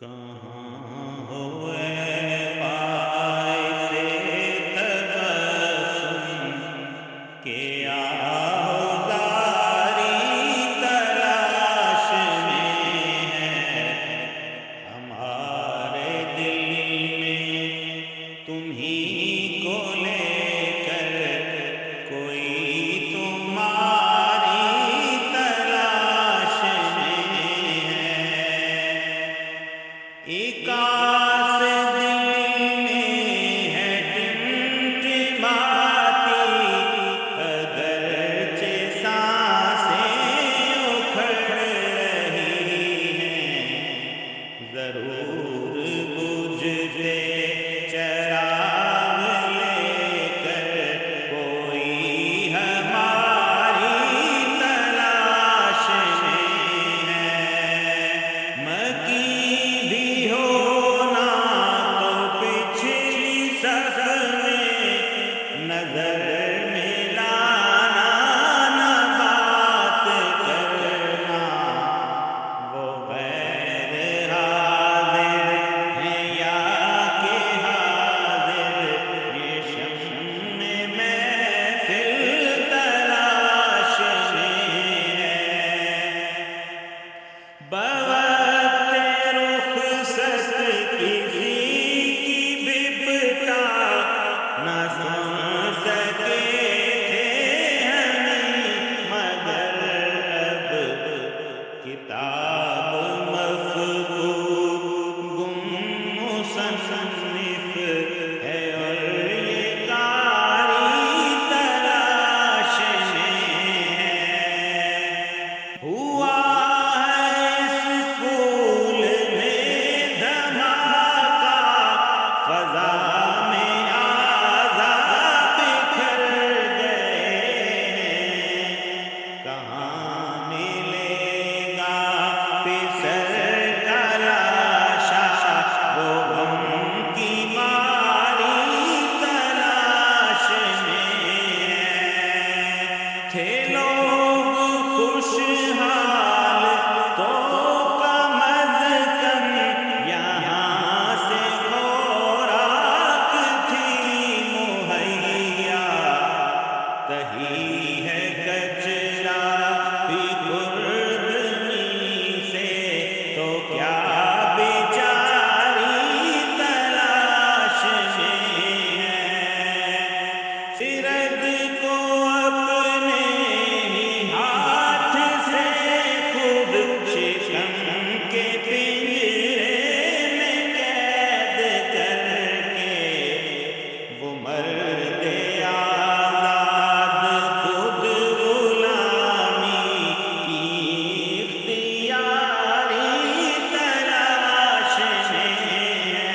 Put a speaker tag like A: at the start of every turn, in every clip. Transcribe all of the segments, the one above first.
A: کہاں ہوئے پائے تبسم کہ آہوزاری تلاش میں ہے ہمارے دل میں تمہیں کو لے کر کوئی تمہاری تلاش میں ہے ایک آس دل میں ہے ٹمٹماتی اگرچہ سانسیں اکھڑ رہی ہیں ضرور بجھتے چراغ لے کر کوئی ہماری تلاش میں ہے مکی بھی ہونا تو پچھلی صف میں نظر ملانا نہ بات کرنا وہ غیر حاضر ہیں یا کہ حاضر یہ شمع محفل تلاش میں ہے بوقت رخصت کسی کی بپتا نہ سن سکے تھے ہمیں مگر اب کتاب مفقود گم مصنف ہے اور یہ قاری تلاش میں ہے ہوا اسکول میں دھماکہ فضا میں آزاد بکھر گئے ہیں کہاں ملے گا پسر کا لاشا وہ غم کی ماری تلاش میں تھے لوگ خوشحال تو کم از کم یہاں سے خوراک تھی مہیا کہیں ہے کچرا بھی خوردنی سے تو کیا بیچاری تلاش میں ہے سرد کو اپنے ہی ہاتھ سے خود شکم کے پنجرے میں قید کر کے وہ مرد آزاد خود غلامی کی اختیاری تلاش میں ہے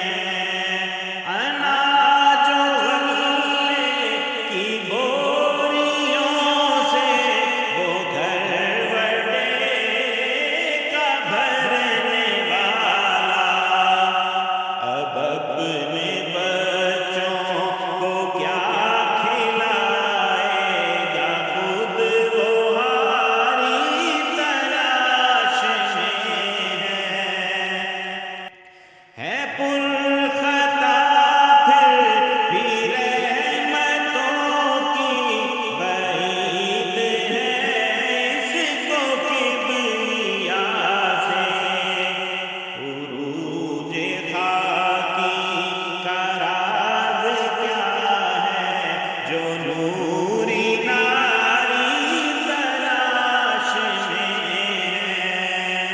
A: اناج و غلے کی بوریوں سے وہ گھر وڈیرے کا بھرنے والا اب اپنے بچوں کو کیا کھلائے گا خود وہ ہاری تلاش میں ہے پرخطا پھر بھی رحمتوں کی بعید ہے اس کو کبریا سے عروج خاکی کا راز کیا ہے جو نوری ناری تلاش میں ہے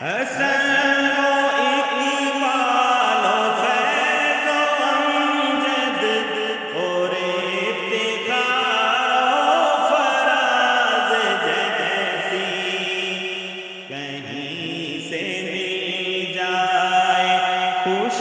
A: حسن و اقبال و فیض و امجد اور افتخار و فراز جیسی کہیں سے مل جائے خوش